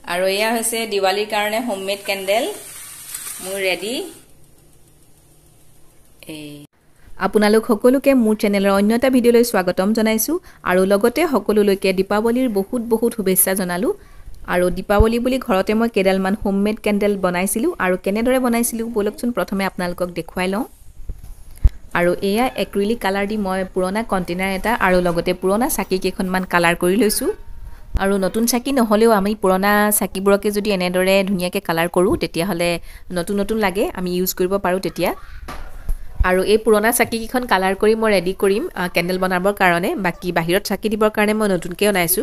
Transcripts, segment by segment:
আৰু এয়া হৈছে দিৱালীৰ কাৰণে হোমমেড কেন্ডেল মোৰ ৰেডি আপোনালোক সকলোকে মোৰ চেনেলৰ অন্য এটা ভিডিঅ'লৈ স্বাগতম জনাইছো আৰু লগতে সকলোলৈকে দীপাৱলীৰ বহুত বহুত শুভেচ্ছা জনালো আৰু দীপাৱলী বুলি ঘৰতে মই কেডালমান হোমমেড কেন্ডেল বনাইছিলো আৰু কেনেদৰে বনাইছিলো বলকচোন প্ৰথমে আপোনালোকক দেখুৱাই লওঁ আৰু এয়া এক্ৰিলিক কালাৰ দি মই পুৰণা কন্টেইনাৰ এটা আৰু লগতে পুৰণা চাকি কেইখনমান কালাৰ কৰি লৈছো আৰু নতুন চাকি নহলেও আমি পুৰণা চাকিবোৰকে যদি এনেদৰে ধুনীয়াকৈ কালাৰ কৰো তেতিয়া হলে নতুন নতুন লাগে আমি ইউজ কৰিব পাৰো তেতিয়া আৰু এই পুৰণা চাকি কিখন কালাৰ কৰি মই ৰেডি কৰিম কেন্ডেল বনাবৰ কাৰণে বাকি বাহিৰত চাকি দিবৰ কাৰণে মই নতুনকৈ অনাইছো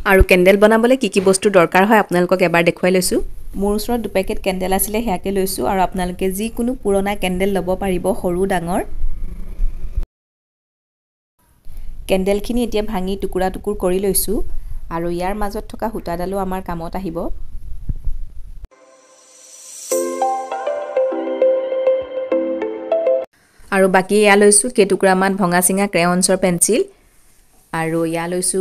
আৰু কেন্ডেল বনাবলৈ কি বস্তু দৰকাৰ হয় আপোনালোকক এবাৰ দেখুৱাই লৈছো মোৰ ওচৰত দুই পেকেট কেন্ডেল আছিলে হেয়াকে লৈছো আৰু আপোনালোকে যি কোনো পুৰণা কেন্ডেল ল'ব পাৰিব সৰু ডাঙৰ কেন্ডেলখিনি এতিয়া ভাঙি টুকুৰা টুকুৰ কৰি লৈছো আৰু ইয়াৰ মাজত থকা হুটাডালো আমাৰ কামত আহিব আৰু বাকি ইয়া লৈছো কেটুকুৰামান ভঙা চিঙা ক্ৰেয়নছৰ পেন্সিল আৰু ইয়া লৈছো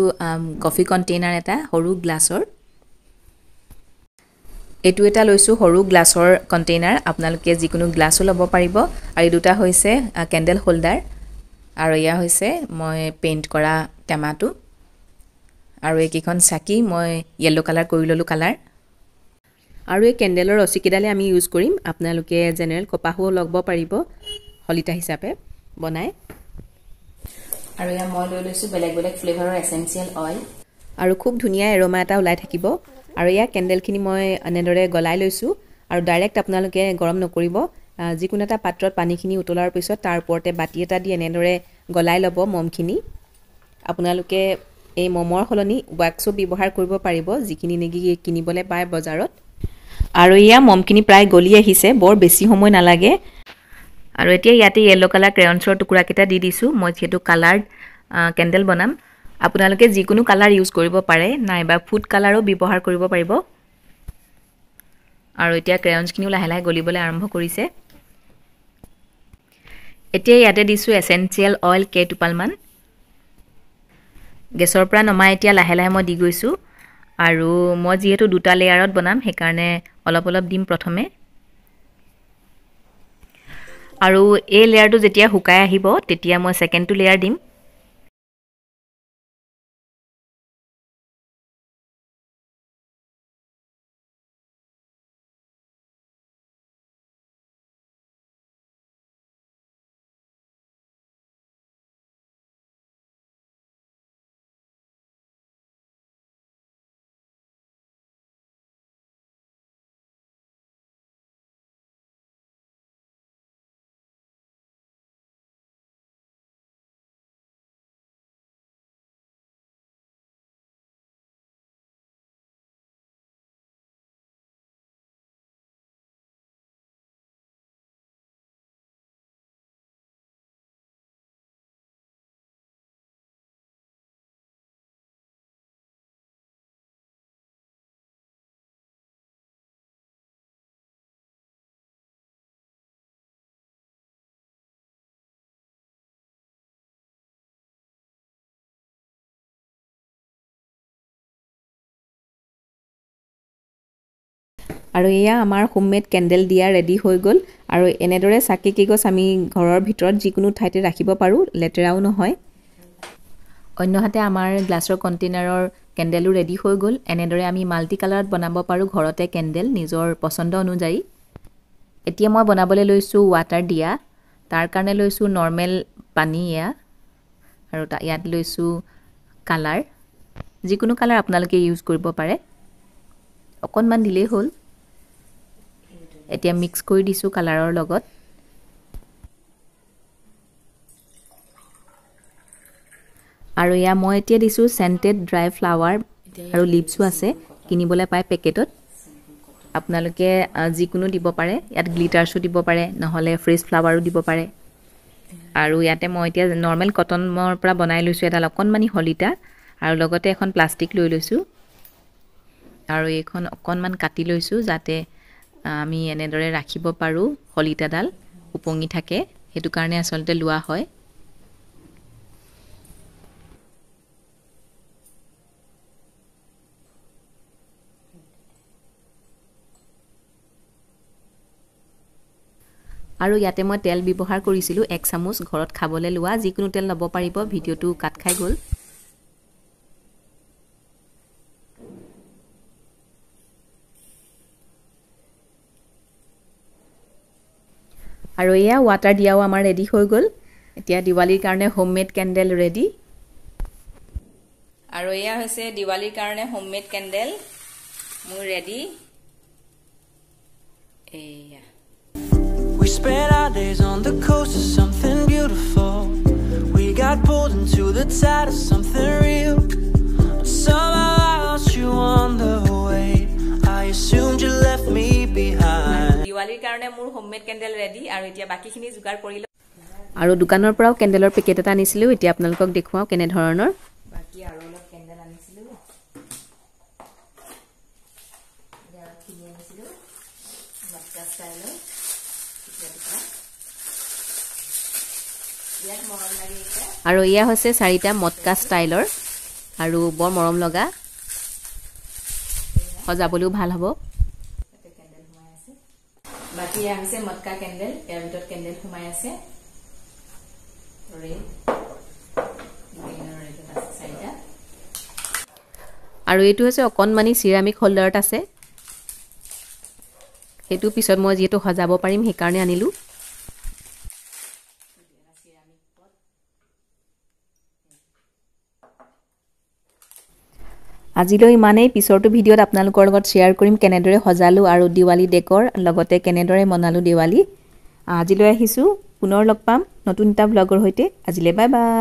কফি কন্টেইনাৰ এটা সৰু গ্লাছৰ এটু এটা লৈছো সৰু গ্লাছৰ কন্টেইনাৰ আপোনালোকে যিকোনো গ্লাছও ল'ব পাৰিব আৰু দুটা হৈছে কেন্ডেল হোল্ডাৰ আৰু ইয়া হৈছে মই পেইন্ট কৰা টেমাটো আৰু এইকিখন চাকি মই ইয়েলো কালাৰ কৰি ললো কালাৰ আৰু এই কেন্ডেলৰ ৰচিকিডালে আমি ইউজ কৰিম আপোনালোকে জেনেৰেল কপাহো লগাব পাৰিব হলিতা হিচাপে বনাই আৰু ইয়া মই লৈ লৈছো বেলেগ বেলেগ ফ্লেভাৰৰ এসেনশিয়াল অইল আৰু খুব ধুনিয়া এৰোমা এটা ওলাই থাকিব আৰু ইয়া কেন্ডেলখিনি মই এনেদৰে গলাই লৈছো আৰু ডাইৰেক্ট আপোনালোকে গৰম নকৰিব যিকোনো এটা পাত্ৰত পানীখিনি উতলাৰ পিছত তাৰ ওপৰতে বাটি এটা দি এনেদৰে গলাই ল'ব মমখিনি আপোনালোকে এই মমৰ হলনি ওয়াক্সও ব্যৱহাৰ কৰিব পাৰিব যিখিনি নেকি কিনিবলৈ পায় বজাৰত আৰু ইয়া মমখিনি প্ৰায় গলি আহিছে বৰ বেছি সময় নালাগে আৰু এতিয়া ইয়াতে ইয়েলো কালাৰ ক্ৰেয়নছৰ টুকুৰা কেটা দি দিছো মই যেটো কালাৰ কেন্ডেল বনাম আপোনালোকে যিকোনো কালাৰ ইউজ কৰিব পাৰে নাইবা ফুড কালাৰও ব্যৱহাৰ কৰিব পাৰিব আৰু এতিয়া ক্ৰেয়নছখিনিও লাহে লাহে গলিবলৈ আৰম্ভ কৰিছে এতিয়া ইয়াতে দিছো এসেনশিয়াল অইল কেটুপালমান গেছৰ পৰা নমাই এতিয়া লাহে লাহে মই দি গৈছো আৰু মই যেহেতু দুটা লেয়াৰত বনাম সেই কাৰণে অলপ অলপ দিম প্ৰথমে আৰু এই লেয়াৰটো যেতিয়া হুকাই আহিব তেতিয়া মই সেকেন্ডটো লেয়াৰ দিম আৰু এয়া আমাৰ হোমমেড কেন্ডেল দিয়া ৰেডি হৈ গল আৰু এনেদৰে চাকি কিগছ আমি ঘৰৰ ভিতৰত যিকোনো ঠাইতে ৰাখিব পাৰো লেটেৰাও নহয় অন্যহাতে আমাৰ গ্লাছৰ কন্টেইনাৰৰ কেন্ডেলো ৰেডি হৈ গল এনেদৰে আমি মাল্টি কালাৰত বনাব পাৰো ঘৰতে কেন্ডেল নিজৰ পছন্দ অনুযায়ী এতিয়া মই বনাবলৈ লৈছো ৱাটাৰ দিয়া তাৰ কাৰণে লৈছো নৰমেল পানী ইয়া আৰু ইয়াত লৈছো কালাৰ যিকোনো কালাৰ আপোনালোকে ইউজ কৰিব পাৰে অকনমান দিলেই হ'ল এতিয়া মিক্স কৰি দিছো কালাৰৰ লগত আৰু ইয়া মই এতিয়া দিছো সেন্টেড ড্ৰাই ফ্লাৱাৰ আৰু লিভসও আছে কিনিবলৈ পায় পেকেটত আপোনালোকে যিকোনো দিব পাৰে ইয়াত গ্লিটাৰছও দিব পাৰে নহলে ফ্ৰেছ ফ্লাৱাৰো দিব পাৰে আৰু ইয়াতে মই এতিয়া নৰমেল কটনৰ পৰা বনাই লৈছো এটা অকনমানি হলিতা আৰু লগতে এখন প্লাষ্টিক লৈ লৈছো আৰু এইখন অকনমান কাটি লৈছো যাতে আমি এনেদৰে ৰাখিব পাৰো হলিতাডাল উপঙি থাকে হেতু কাৰণে আসলতে লোৱা হয় আৰু ইয়াতে মই তেল ব্যৱহাৰ কৰিছিলোঁ 1 চামুচ ঘৰত খাবলৈ লোৱা যিকোনো তেল ল'ব পাৰিব ভিডিওটো কাট খাই গ'ল আৰু এয়া ৱাটাৰ দিয়াও আমাৰ ৰেডি হৈ গ'ল এতিয়া দিৱালীৰ কাৰণে হোমমেড কেন্ডেল ৰেডি আৰু এয়া হৈছে দিৱালীৰ কাৰণে হোমমেড কেন্ডেল মোৰ ৰেডি এয়া We spent our days on the coast of something beautiful. We got pulled into the tide of something real. But somehow I lost you on the way. I assumed you left me behind. দিৱালীৰ কাৰণে মোৰ homemade কেন্ডেল ready আৰু এতিয়া বাকিখিনি যোগাৰ কৰিলো আৰু দোকানৰ পৰাও কেন্ডেলৰ পেকেট এটা আনিছিলো এতিয়া আপোনালোকক দেখুৱাও কেনে ধৰণৰ বাকি আৰু অলপ কেন্ডেল আনিছিলো ইয়াৰ কিনি আনিছিলো মটকা ষ্টাইলৰ আৰু ইয়া হৈছে 4টা মটকা ষ্টাইলৰ আৰু বৰ মৰম লগা সজাবলৈও ভাল হ'ব এতে কেন্ডেল সোমাই আছে বাকি ইয়া হৈছে মটকা কেন্ডেল ইয়াৰ ভিতৰত কেন্ডেল সোমাই আছে আৰু এইটো হৈছে অকনমানি সিৰামিক হোল্ডাৰত আছে সেইটো পিছত মই যেটো সজাব পাৰিম সেই কাৰণে আনিলো আজিলৈ ইমানেই পিছৰটো ভিডিওত আপোনালোকৰ লগত শেয়াৰ কৰিম কেনেদৰে সজালো আৰু দিৱালী ডেকৰ লগতে কেনেদৰে মনালো দিৱালী আজিলৈ আহিছো পুনৰ লগ পাম নতুন এটা ব্লগৰ হৈতে আজিলৈ বাই বাই